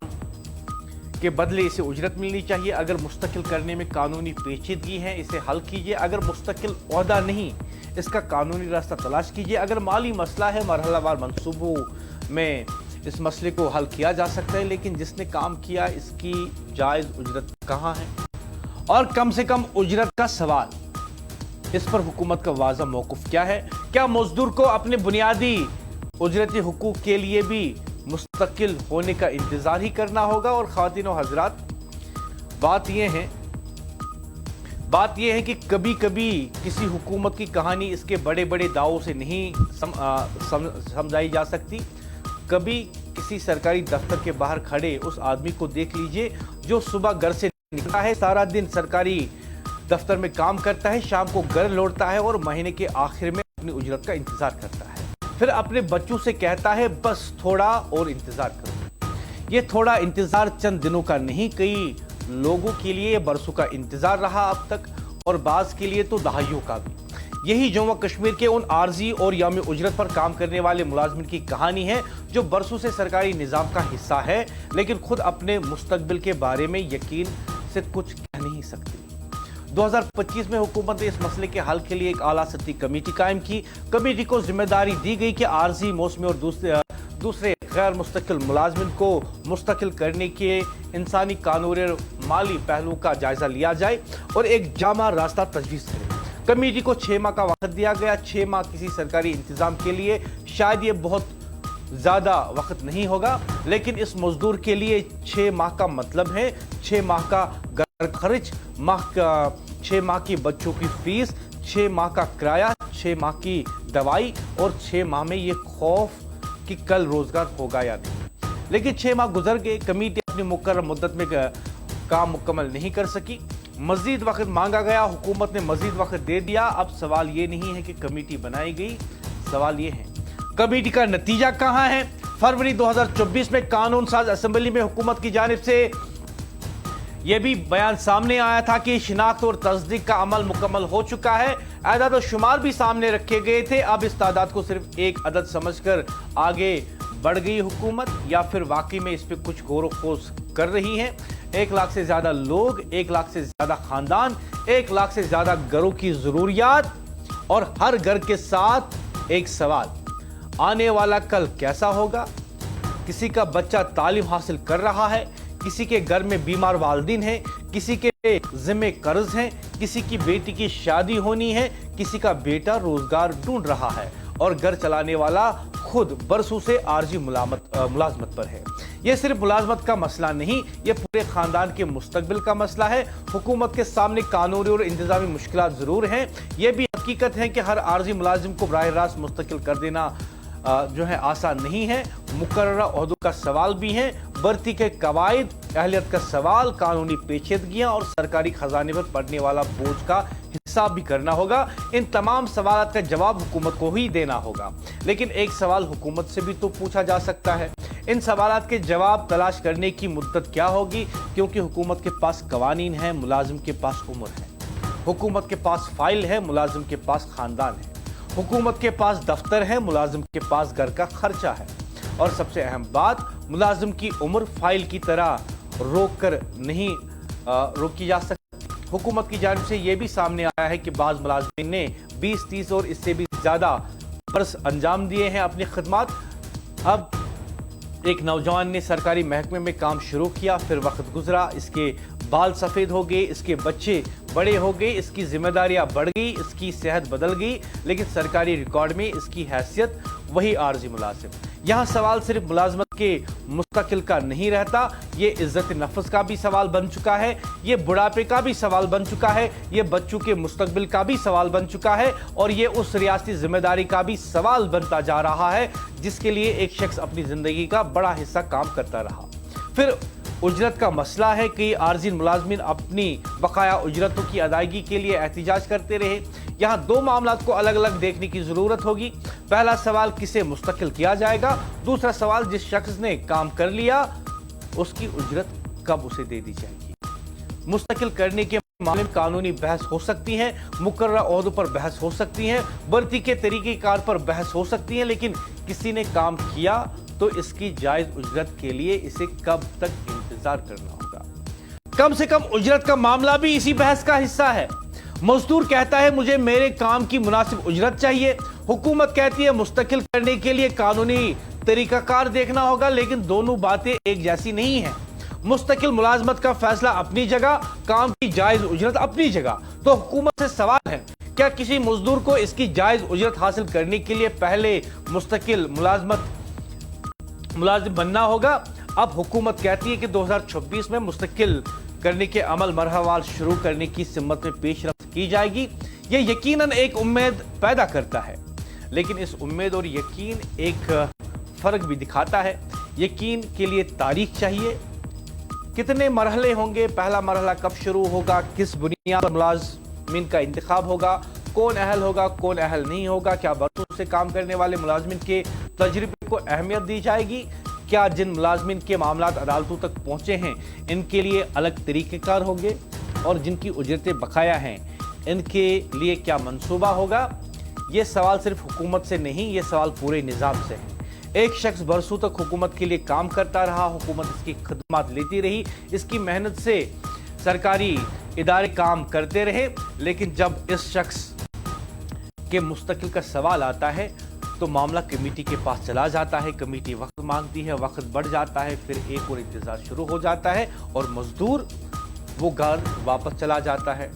के बदले इसे उजरत मिलनी चाहिए। अगर मुस्तकिल करने में कानूनी पेचीदगी है, इसे हल कीजिए। अगर मुस्तकिल ओहदा नहीं, इसका कानूनी रास्ता तलाश कीजिए। अगर माली मसला है, मरहलावार मंसूबों में इस मसले को हल किया जा सकता है, लेकिन जिसने काम किया इसकी जायज उजरत कहाँ है? और कम से कम उजरत का सवाल, इस पर हुकूमत का वाज़ा मौक़िफ़ क्या है? क्या मजदूर को अपने बुनियादी उजरती हुकूक के लिए भी मुस्तकिल होने का इंतजार ही करना होगा? और ख़वातीन और हज़रात, बात यह है कि कभी कभी किसी हुकूमत की कहानी इसके बड़े बड़े दावों से नहीं समझाई जा सकती। कभी किसी सरकारी दफ्तर के बाहर खड़े उस आदमी को देख लीजिए जो सुबह घर से निकलता है, सारा दिन सरकारी दफ्तर में काम करता है, शाम को घर लौटता है और महीने के आखिर में अपनी उजरत का इंतजार करता है। फिर अपने बच्चों से कहता है बस थोड़ा और इंतजार करो। ये थोड़ा इंतजार चंद दिनों का नहीं, कई लोगों के लिए बरसों का इंतजार रहा अब तक, और बाज के लिए तो दहाइयों का भी। यही जम्मू कश्मीर के उन आर्जी और यामी उजरत पर काम करने वाले मुलाजमिन की कहानी है जो बरसों से सरकारी निजाम का हिस्सा है, लेकिन खुद अपने मुस्तकबिल के बारे में यकीन से कुछ कह नहीं सकती। 2025 में हुकूमत ने इस मसले के हल के लिए एक आला सतही कमेटी कायम की। कमेटी को जिम्मेदारी दी गई कि आर्जी, मौसमी और दूसरे गैर मुस्तकिल मुलाजमिन को मुस्तकिल करने के इंसानी, कानूनी और माली पहलुओं का जायजा लिया जाए और एक जामा रास्ता तजवीज़ करे। कमेटी को 6 माह का वक्त दिया गया। 6 माह किसी सरकारी इंतजाम के लिए शायद ये बहुत ज़्यादा वक्त नहीं होगा, लेकिन इस मजदूर के लिए 6 माह का मतलब है 6 माह का घर खर्च, 6 माह की बच्चों की फीस, 6 माह का किराया, 6 माह की दवाई और 6 माह में ये खौफ कि कल रोजगार होगा या नहीं। लेकिन 6 माह गुजर गए, कमेटी अपनी मुकर्रर मुद्दत में काम मुकम्मल नहीं कर सकी। मजीद वक्त मांगा गया, हुकूमत ने मजीद वक्त दे दिया। अब सवाल ये नहीं है कि कमेटी बनाई गई, सवाल ये है कमेटी का नतीजा कहां है। फरवरी 2024 में कानून साज असेंबली में हुकूमत की जानिब से यह भी बयान सामने आया था कि शिनाख्त और तस्दीक का अमल मुकम्मल हो चुका है। आदाद और शुमार भी सामने रखे गए थे। अब इस तादाद को सिर्फ एक अदद समझकर आगे बढ़ गई हुकूमत, या फिर वाकई में इस पर कुछ गौर व खोज कर रही है। 1 लाख से ज्यादा लोग, 1 लाख से ज्यादा खानदान, 1 लाख से ज्यादा घरों की जरूरियात, और हर घर के साथ एक सवाल, आने वाला कल कैसा होगा। किसी का बच्चा तालीम हासिल कर रहा है, किसी के घर में बीमार वालिदैन हैं, किसी के जिम्मे कर्ज हैं, किसी की बेटी की शादी होनी है, किसी का बेटा रोजगार ढूंढ रहा है और घर चलाने वाला खुद बरसों से आर्जी मुलाजमत पर है। यह सिर्फ मुलाजमत का मसला नहीं, यह पूरे खानदान के मुस्तकबिल का मसला है। हुकूमत के सामने कानूनी और इंतजामी मुश्किलात जरूर हैं। यह भी हकीकत है कि हर आर्जी मुलाजिम को बराह रास्त मुस्तकिल कर देना जो है आसान नहीं है। मुकर्ररा ओहदों का सवाल भी है, भर्ती के कवायद, अहलियत का सवाल, कानूनी पेचीदगियां और सरकारी खजाने पर पड़ने वाला बोझ का हिसाब भी करना होगा। इन तमाम सवालात का जवाब हुकूमत को ही देना होगा। लेकिन एक सवाल हुकूमत से भी तो पूछा जा सकता है, इन सवालात के जवाब तलाश करने की मुद्दत क्या होगी, क्योंकि हुकूमत के पास कवानीन है, मुलाजिम के पास उम्र है। हुकूमत के पास फाइल है, मुलाजिम के पास खानदान है। हुकूमत के पास दफ्तर है, मुलाजिम के पास घर का खर्चा है। और सबसे अहम बात, मुलाजिम की उम्र फाइल की तरह रोक कर नहीं रोकी जा सकती। हुकूमत की जानिब से यह भी सामने आया है कि बाज़ मुलाजिमीन ने 20, 30 और इससे भी ज़्यादा बरस अंजाम दिए हैं अपनी खिदमत। अब एक नौजवान ने सरकारी महकमे में काम शुरू किया, फिर वक्त गुजरा, इसके बाल सफ़ेद हो गए, इसके बच्चे बड़े हो गए, इसकी जिम्मेदारियां बढ़ गई, इसकी सेहत बदल गई, लेकिन सरकारी रिकॉर्ड में इसकी हैसियत वही आर्जी मुलाजिम। यहाँ सवाल सिर्फ मुलाजमत के मुस्तकिल का नहीं रहता, ये इज्जत नफ्स का भी सवाल बन चुका है, ये बुढ़ापे का भी सवाल बन चुका है, ये बच्चों के मुस्तकबिल का भी सवाल बन चुका है, और ये उस रियासती जिम्मेदारी का भी सवाल बनता जा रहा है जिसके लिए एक शख्स अपनी जिंदगी का बड़ा हिस्सा काम करता रहा। फिर उजरत का मसला है कि आर्जी मुलाजमिन अपनी बकाया उजरतों की अदायगी के लिए एहतिजाज करते रहे। यहाँ 2 मामलात को अलग अलग देखने की जरूरत होगी। पहला सवाल, किसे मुस्तकिल किया जाएगा। दूसरा सवाल, जिस शख्स ने काम कर लिया उसकी उजरत कब उसे दे दी जाएगी। मुस्तकिल करने के मामले में कानूनी बहस हो सकती है, मुकर्रर ओहदों पर बहस हो सकती है, भर्ती के तरीक़ेकार पर बहस हो सकती है, लेकिन किसी ने काम किया तो इसकी जायज उजरत के लिए इसे कब तक इंतजार करना होगा। कम से कम उजरत का मामला भी इसी बहस का हिस्सा है। मजदूर कहता है मुझे मेरे काम की मुनासिब उजरत चाहिए, हुकूमत कहती है मुस्तकिल करने के लिए कानूनी तरीकाकार देखना होगा, लेकिन दोनों बातें एक जैसी नहीं है। मुस्तकिल मुलाजमत का फैसला अपनी जगह, काम की जायज उजरत अपनी जगह। तो हुकूमत से सवाल है, क्या किसी मजदूर को इसकी जायज उजरत हासिल करने के लिए पहले मुस्तकिल मुलाजिम बनना होगा। अब हुकूमत कहती है कि 2026 में मुस्तकिल करने के अमल मरहवार शुरू करने की सिमत में पेशरफ्त की जाएगी। यह यकीनन एक उम्मीद पैदा करता है, लेकिन इस उम्मीद और यकीन एक फर्क भी दिखाता है। यकीन के लिए तारीख चाहिए, कितने मरहले होंगे, पहला मरहला कब शुरू होगा, किस बुनियाद पर मुलाजमिन का इंतखाब होगा, कौन अहल होगा, कौन अहल नहीं होगा, क्या बरसों से काम करने वाले मुलाजमिन के तजर्बे को अहमियत दी जाएगी, क्या जिन मुलाजमिन के मामलात अदालतों तक पहुंचे हैं इनके लिए अलग तरीक़ेकार होंगे, और जिनकी उजरतें बकाया हैं इनके लिए क्या मंसूबा होगा। ये सवाल सिर्फ हुकूमत से नहीं, ये सवाल पूरे निज़ाम से है। एक शख्स बरसों तक हुकूमत के लिए काम करता रहा, हुकूमत इसकी खदमात लेती रही, इसकी मेहनत से सरकारी इदारे काम करते रहे, लेकिन जब इस शख्स के मुस्तकिल का सवाल आता है तो मामला कमेटी के पास चला जाता है। कमेटी वक्त मांगती है, वक्त बढ़ जाता है, फिर एक और इंतजार शुरू हो जाता है और मजदूर वो घर वापस चला जाता है।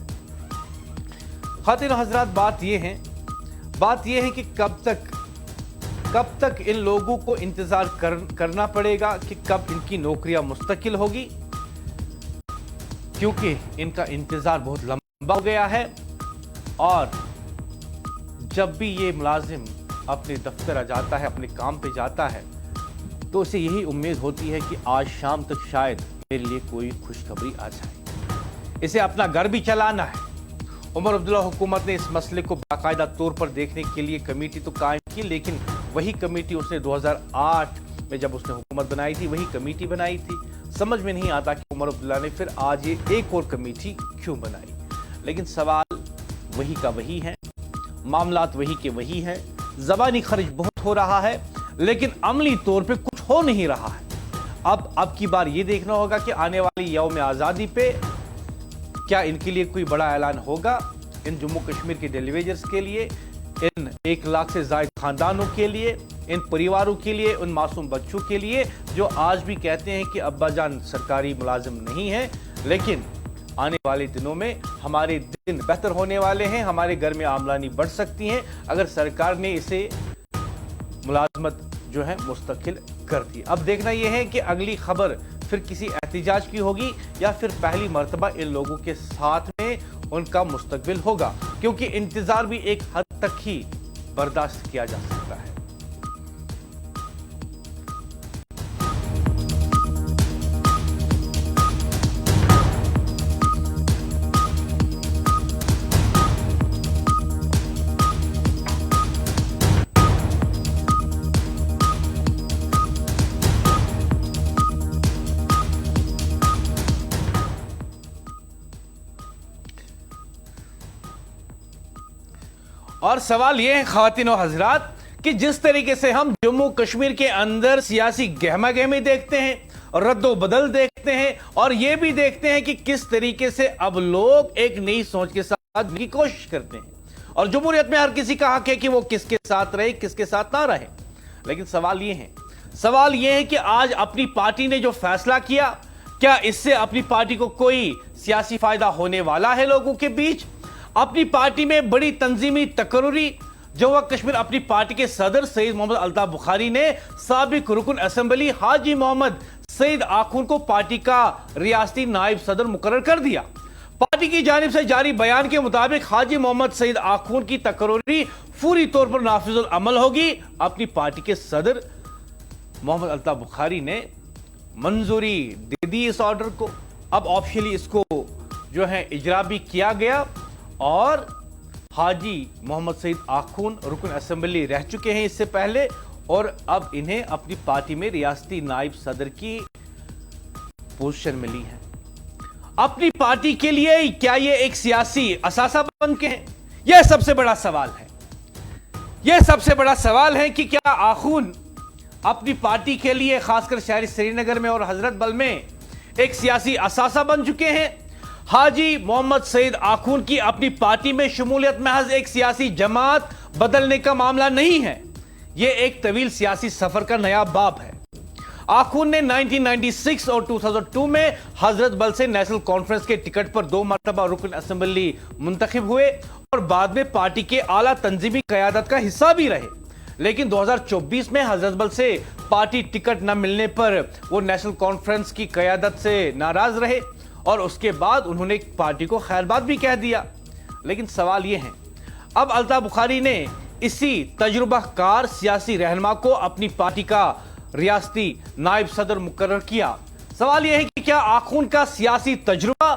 खातिन हजरात, बात यह है कि कब तक इन लोगों को इंतजार करना पड़ेगा कि कब इनकी नौकरियां मुस्तकिल होगी, क्योंकि इनका इंतजार बहुत लंबा हो गया है। और जब भी ये मुलाजिम अपने दफ्तर आ जाता है, अपने काम पे जाता है, तो उसे यही उम्मीद होती है कि आज शाम तक शायद मेरे लिए कोई खुशखबरी आ जाए। इसे अपना घर भी चलाना है। उमर अब्दुल्ला हुकूमत ने इस मसले को बाकायदा तौर पर देखने के लिए कमेटी तो कायम की, लेकिन वही कमेटी उसने 2008 में जब उसने हुकूमत बनाई थी वही कमेटी बनाई थी। समझ में नहीं आता कि उमर अब्दुल्ला ने फिर आज ये एक और कमेटी क्यों बनाई। लेकिन सवाल वही का वही है, मामलात वही के वही हैं। ज़बानी खर्च बहुत हो रहा है, लेकिन अमली तौर पे कुछ हो नहीं रहा है। अब की बार ये देखना होगा कि आने वाली यौम आज़ादी पे क्या इनके लिए कोई बड़ा ऐलान होगा, इन जम्मू कश्मीर के डेलीवेजर्स के लिए, इन 1 लाख से ज़ायद खानदानों के लिए, इन परिवारों के लिए, उन मासूम बच्चों के लिए जो आज भी कहते हैं कि अब्बा जान सरकारी मुलाजिम नहीं है, लेकिन आने वाले दिनों में हमारे दिन बेहतर होने वाले हैं, हमारे घर में आमदनी बढ़ सकती है अगर सरकार ने इसे मुलाजमत जो है मुस्तकिल कर दी। अब देखना यह है कि अगली खबर फिर किसी एहतिजाज की होगी या फिर पहली मर्तबा इन लोगों के साथ में उनका मुस्तकबिल होगा, क्योंकि इंतजार भी एक हद तक ही बर्दाश्त किया जा सकता है। और सवाल यह है ख्वातीन और हजरात कि जिस तरीके से हम जम्मू कश्मीर के अंदर सियासी गहमा गहमी देखते हैं, रद्दो बदल देखते हैं, और यह भी देखते हैं कि किस तरीके से अब लोग एक नई सोच के साथ की कोशिश करते हैं। और जमहूरियत में हर किसी का हक है कि वो किसके साथ रहे, किसके साथ ना रहे। लेकिन सवाल यह है कि आज अपनी पार्टी ने जो फैसला किया, क्या इससे अपनी पार्टी को कोई सियासी फायदा होने वाला है लोगों के बीच? अपनी पार्टी में बड़ी तंजीमी तकर्रुरी जम्मू कश्मीर अपनी पार्टी के सदर सईद मोहम्मद अल्ताफ बुखारी ने साबिक रुकन असेंबली हाजी मोहम्मद सईद आखून को पार्टी का रियासती नायब सदर मुकर्रर कर दिया। पार्टी की जानिब से जारी बयान के मुताबिक हाजी मोहम्मद सईद आखून की तकर्रुरी फौरी तौर पर नाफिजुल अमल होगी। अपनी पार्टी के सदर मोहम्मद अल्ताफ बुखारी ने मंजूरी दे दी इस ऑर्डर को। अब ऑफिशियली इसको जो है इजरा भी किया गया और हाजी मोहम्मद सईद आखून रुकन असेंबली रह चुके हैं इससे पहले, और अब इन्हें अपनी पार्टी में रियासती नायब सदर की पोजीशन मिली है। अपनी पार्टी के लिए क्या ये एक सियासी असासा बन के हैं? यह सबसे बड़ा सवाल है। यह सबसे बड़ा सवाल है कि क्या आखून अपनी पार्टी के लिए खासकर शहरी श्रीनगर में और हजरत बल में एक सियासी असासा बन चुके हैं? हाजी मोहम्मद सईद आखून की अपनी पार्टी में शमूलियत महज एक सियासी जमात बदलने का मामला नहीं है, यह एक तवील सियासी सफर का नया बाब है। आखून ने 1996 और 2002 में हजरत बल से नेशनल कॉन्फ्रेंस के टिकट पर 2 मरतबा रुकन असेंबली मुंतखब हुए और बाद में पार्टी के आला तंजीमी क़यादत का हिस्सा भी रहे। लेकिन 2024 में हजरत बल से पार्टी टिकट न मिलने पर वो नेशनल कॉन्फ्रेंस की क़यादत से नाराज रहे और उसके बाद उन्होंने पार्टी को खैरबाद भी कह दिया। लेकिन सवाल यह है, अब अल्ताफ बुखारी ने इसी तजुर्बाकार सियासी रहनुमा को अपनी पार्टी का रियासती नायब सदर मुकर्रर किया। सवाल यह है कि क्या आखून का सियासी तजुर्बा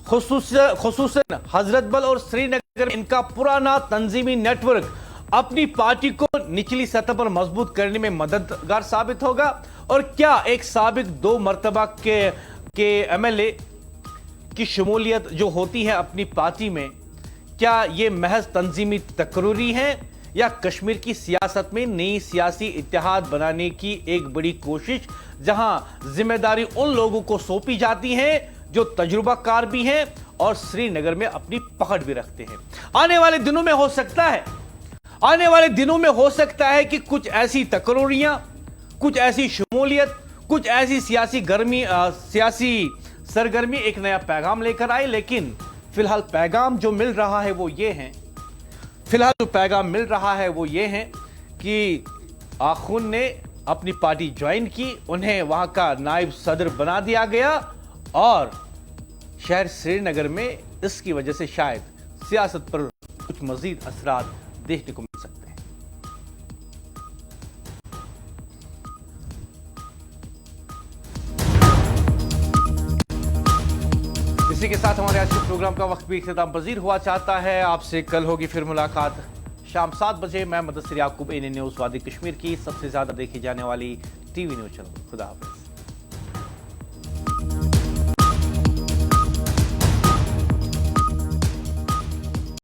खुसूसन हजरत बल और श्रीनगर में इनका पुराना तंजीमी नेटवर्क अपनी पार्टी को निचली सतह पर मजबूत करने में मददगार साबित होगा? और क्या एक साबिक 2 मर्तबा के एमएलए की शमूलियत जो होती है अपनी पार्टी में, क्या ये महज तंजीमी तकरूरी है या कश्मीर की सियासत में नई सियासी इत्तेहाद बनाने की एक बड़ी कोशिश, जहां जिम्मेदारी उन लोगों को सौंपी जाती है जो तजुर्बाकार भी हैं और श्रीनगर में अपनी पकड़ भी रखते हैं? आने वाले दिनों में हो सकता है कि कुछ ऐसी तकरूरियां, कुछ ऐसी शमूलियत, कुछ ऐसी सियासी सरगर्मी एक नया पैगाम लेकर आए। लेकिन फिलहाल पैगाम जो मिल रहा है वो ये है कि आखून ने अपनी पार्टी ज्वाइन की, उन्हें वहां का नायब सदर बना दिया गया और शहर श्रीनगर में इसकी वजह से शायद सियासत पर कुछ मजीद असरात देखने को मिल सकते हैं। इसी के साथ हमारे आज के प्रोग्राम का वक्त भी इख्तिताम पजीर हुआ चाहता है। आपसे कल होगी फिर मुलाकात शाम 7 बजे। मैं मुदस्सिर याकूब, एएनए न्यूज़ वादी कश्मीर की सबसे ज्यादा देखी जाने वाली टीवी न्यूज़ चैनल। खुदा हाफिज।